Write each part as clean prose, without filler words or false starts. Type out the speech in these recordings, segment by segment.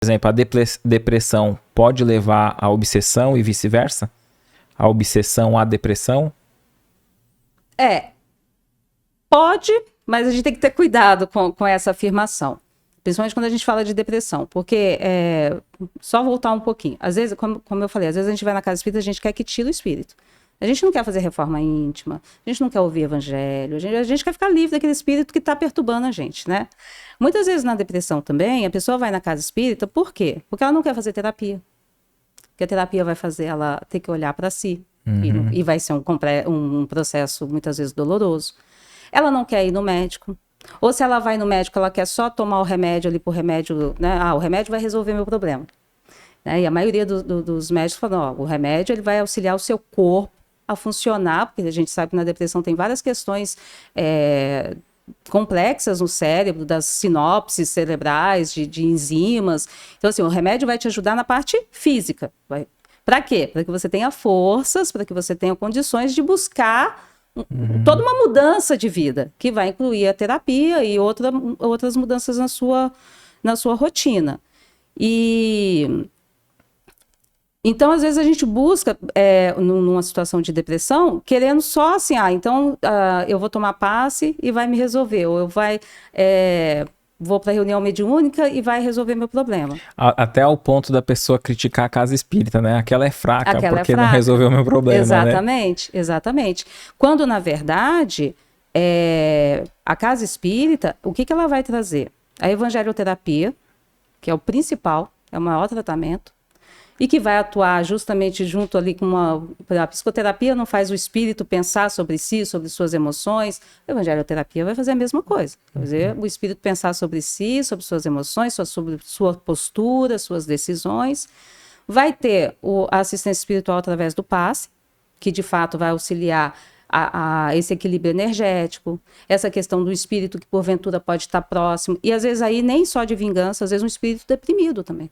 Por exemplo, a depressão pode levar à obsessão e vice-versa? A obsessão à depressão? Pode, mas a gente tem que ter cuidado com essa afirmação. Principalmente quando a gente fala de depressão, porque só voltar um pouquinho. Às vezes, como eu falei, às vezes a gente vai na casa espírita, a gente quer que tire o espírito. A gente não quer fazer reforma íntima, a gente não quer ouvir evangelho, a gente quer ficar livre daquele espírito que está perturbando a gente, né? Muitas vezes na depressão também, a pessoa vai na casa espírita, por quê? Porque ela não quer fazer terapia. Porque a terapia vai fazer ela ter que olhar para si, e vai ser um processo muitas vezes doloroso. Ela não quer ir no médico. Ou se ela vai no médico, ela quer só tomar o remédio ali por remédio, né? O remédio vai resolver meu problema. Né? E a maioria dos médicos falam, o remédio ele vai auxiliar o seu corpo a funcionar, porque a gente sabe que na depressão tem várias questões complexas no cérebro, das sinapses cerebrais, de enzimas. Então, assim, o remédio vai te ajudar na parte física. Para quê? Para que você tenha forças, para que você tenha condições de buscar toda uma mudança de vida, que vai incluir a terapia e outras mudanças na sua rotina. Então, às vezes, a gente busca, numa situação de depressão, querendo só assim, eu vou tomar passe e vai me resolver, ou vou para a reunião mediúnica e vai resolver meu problema. Até ao ponto da pessoa criticar a casa espírita, né? Aquela é fraca, porque não resolveu o meu problema, exatamente, né? Exatamente. Quando, na verdade, a casa espírita, o que ela vai trazer? A evangelioterapia, que é o principal, é o maior tratamento, e que vai atuar justamente junto ali com a psicoterapia não faz o espírito pensar sobre si, sobre suas emoções. A evangelioterapia vai fazer a mesma coisa. Vai fazer o espírito pensar sobre si, sobre suas emoções, sobre sua postura, suas decisões. Vai ter a assistência espiritual através do passe, que de fato vai auxiliar a esse equilíbrio energético, essa questão do espírito que porventura pode estar próximo. E às vezes aí nem só de vingança, às vezes um espírito deprimido também.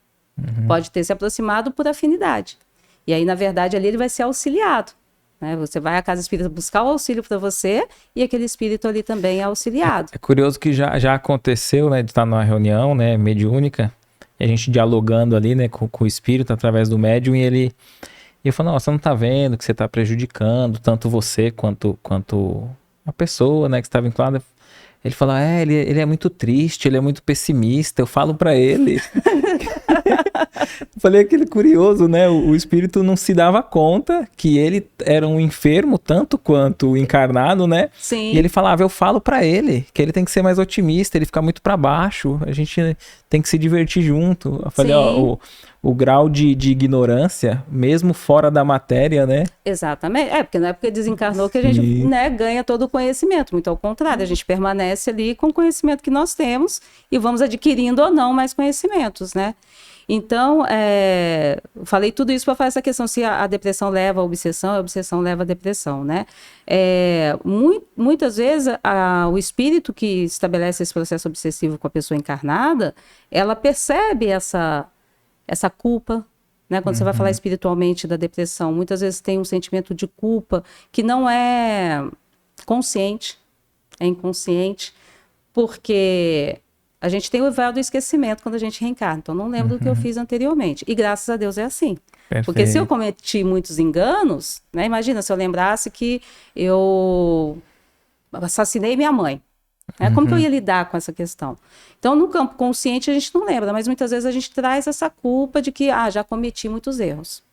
Pode ter se aproximado por afinidade. E aí, na verdade, ali ele vai ser auxiliado. Né? Você vai à casa espírita buscar o auxílio para você e aquele espírito ali também é auxiliado. É curioso que já aconteceu, né, de estar numa reunião, né, mediúnica, e a gente dialogando ali, né, com o espírito através do médium, e ele falou, não, você não tá vendo que você tá prejudicando tanto você quanto a pessoa, né, que está vinculada. Ele falou, ele é muito triste, ele é muito pessimista, eu falo para ele... Falei aquele curioso, né? O espírito não se dava conta que ele era um enfermo tanto quanto o encarnado, né? Sim. E ele falava, eu falo pra ele que ele tem que ser mais otimista, ele fica muito pra baixo, a gente tem que se divertir junto. Eu falei, o grau de ignorância, mesmo fora da matéria, né? Exatamente. Porque não é porque desencarnou que a gente, né, ganha todo o conhecimento. Muito ao contrário, a gente permanece ali com o conhecimento que nós temos e vamos adquirindo ou não mais conhecimentos, né? Então, falei tudo isso para falar essa questão se a depressão leva à obsessão, a obsessão leva à depressão, né? Muitas vezes, o espírito que estabelece esse processo obsessivo com a pessoa encarnada, ela percebe essa culpa, né? Quando você vai falar espiritualmente da depressão, muitas vezes tem um sentimento de culpa que não é consciente, é inconsciente, porque... A gente tem o véu do esquecimento quando a gente reencarna. Então, não lembro do que eu fiz anteriormente. E graças a Deus é assim. Perfeito. Porque se eu cometi muitos enganos, né? Imagina se eu lembrasse que eu assassinei minha mãe. Né? Como que eu ia lidar com essa questão? Então, no campo consciente, a gente não lembra. Mas muitas vezes a gente traz essa culpa de que já cometi muitos erros.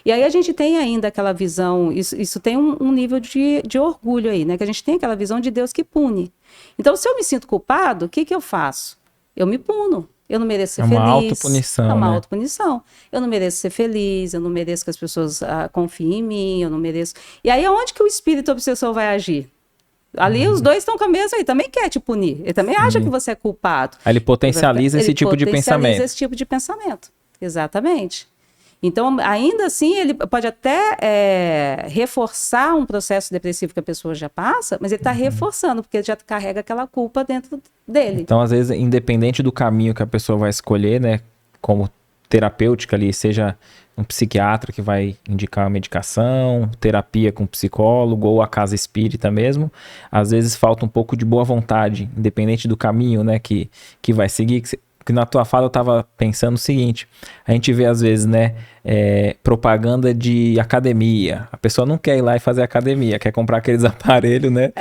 E aí a gente tem ainda aquela visão, isso tem um nível de orgulho aí, né? Que a gente tem aquela visão de Deus que pune. Então, se eu me sinto culpado, o que eu faço? Eu me puno. Eu não mereço ser feliz. É uma autopunição, É uma né? autopunição. Eu não mereço ser feliz, eu não mereço que as pessoas confiem em mim, eu não mereço... E aí, aonde que o espírito obsessor vai agir? Ali os dois estão com a mesma, ele também quer te punir. Ele também acha que você é culpado. Aí ele potencializa esse tipo de pensamento. Ele potencializa esse tipo de pensamento. Exatamente. Então, ainda assim, ele pode até reforçar um processo depressivo que a pessoa já passa, mas ele está reforçando, porque ele já carrega aquela culpa dentro dele. Então, às vezes, independente do caminho que a pessoa vai escolher, né, como terapêutica ali, seja um psiquiatra que vai indicar uma medicação, terapia com psicólogo ou a casa espírita mesmo, às vezes falta um pouco de boa vontade, independente do caminho, né, que vai seguir. Porque na tua fala eu tava pensando o seguinte, a gente vê às vezes, né, propaganda de academia. A pessoa não quer ir lá e fazer academia, quer comprar aqueles aparelhos, né?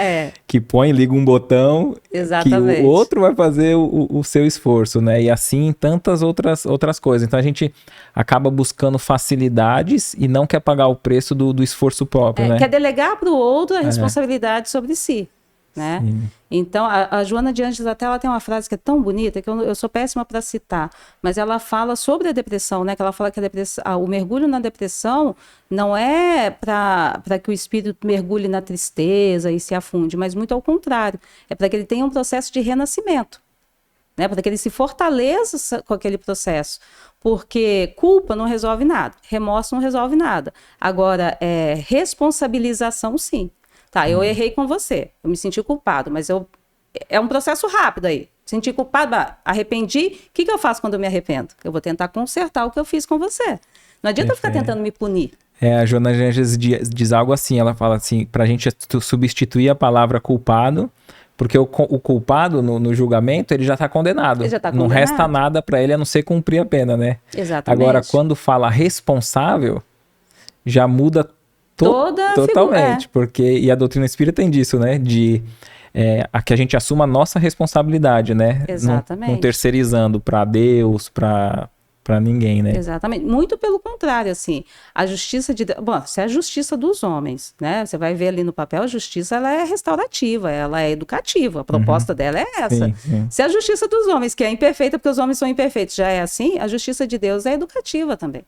Que põe, liga um botão, Exatamente. que o outro vai fazer o seu esforço, né? E assim tantas outras coisas. Então a gente acaba buscando facilidades e não quer pagar o preço do esforço próprio, né? Quer delegar para o outro a responsabilidade sobre si, né? Sim. Então, a Joana de Ângeles até ela tem uma frase que é tão bonita que eu sou péssima para citar, mas ela fala sobre a depressão, né? Que ela fala que o mergulho na depressão não é para que o espírito mergulhe na tristeza e se afunde, mas muito ao contrário, é para que ele tenha um processo de renascimento, né? Para que ele se fortaleça com aquele processo, porque culpa não resolve nada, remorso não resolve nada. Agora, responsabilização, sim. Tá, eu errei com você, eu me senti culpado, mas é um processo rápido aí. Senti culpado, arrependi, o que eu faço quando eu me arrependo? Eu vou tentar consertar o que eu fiz com você. Não adianta eu ficar tentando me punir. A Joana de Ângeles diz algo assim, ela fala assim, pra gente substituir a palavra culpado, porque o culpado no julgamento, ele já tá condenado. Ele já tá não condenado. resta nada pra ele a não ser cumprir a pena, né? Exatamente. Agora, quando fala responsável, já muda totalmente, figura, porque e a doutrina espírita tem disso, né? De que a gente assuma a nossa responsabilidade, né? Exatamente. Não terceirizando para Deus, para ninguém, né? Exatamente. Muito pelo contrário, assim, a justiça de Deus, bom, isso é a justiça dos homens, né? Você vai ver ali no papel, a justiça ela é restaurativa, ela é educativa, a proposta dela é essa. Sim. Se a justiça dos homens, que é imperfeita porque os homens são imperfeitos, já é assim, a justiça de Deus é educativa também.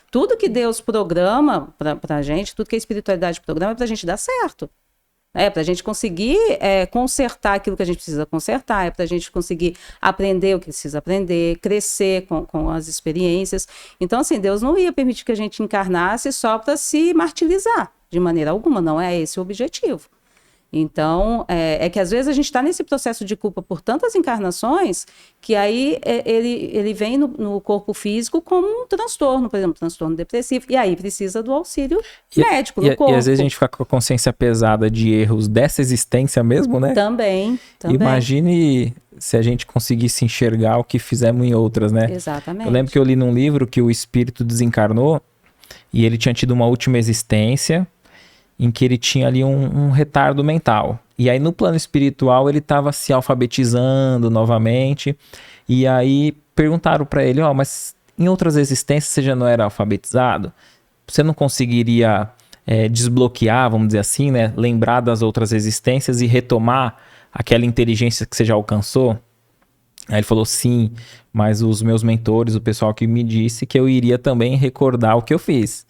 Tudo que Deus programa para a gente, tudo que a espiritualidade programa é para a gente dar certo. É para a gente conseguir consertar aquilo que a gente precisa consertar, é para a gente conseguir aprender o que precisa aprender, crescer com as experiências. Então, assim, Deus não ia permitir que a gente encarnasse só para se martirizar, de maneira alguma, não é esse o objetivo. Então, é que às vezes a gente está nesse processo de culpa por tantas encarnações que aí ele vem no corpo físico como um transtorno, por exemplo, transtorno depressivo, e aí precisa do auxílio médico no corpo. E às vezes a gente fica com a consciência pesada de erros dessa existência mesmo, né? Também. Imagine se a gente conseguisse enxergar o que fizemos em outras, né? Exatamente. Eu lembro que eu li num livro que o espírito desencarnou e ele tinha tido uma última existência em que ele tinha ali um retardo mental. E aí no plano espiritual ele estava se alfabetizando novamente. E aí perguntaram para ele, mas em outras existências você já não era alfabetizado? Você não conseguiria desbloquear, vamos dizer assim, né? Lembrar das outras existências e retomar aquela inteligência que você já alcançou? Aí ele falou, sim, mas os meus mentores, o pessoal que me disse que eu iria também recordar o que eu fiz.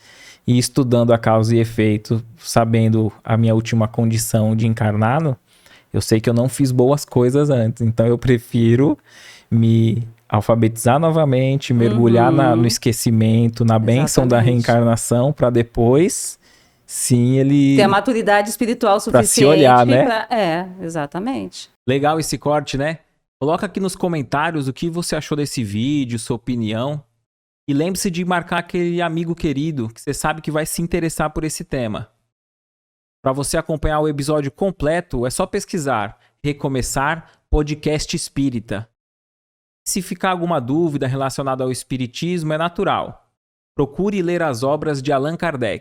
E estudando a causa e efeito, sabendo a minha última condição de encarnado, eu sei que eu não fiz boas coisas antes. Então eu prefiro me alfabetizar novamente, mergulhar no esquecimento, na bênção da reencarnação, para depois, sim, ele... ter a maturidade espiritual suficiente. Para se olhar, né? Exatamente. Legal esse corte, né? Coloca aqui nos comentários o que você achou desse vídeo, sua opinião. E lembre-se de marcar aquele amigo querido que você sabe que vai se interessar por esse tema. Para você acompanhar o episódio completo, é só pesquisar Recomeçar Podcast Espírita. Se ficar alguma dúvida relacionada ao espiritismo, é natural. Procure ler as obras de Allan Kardec.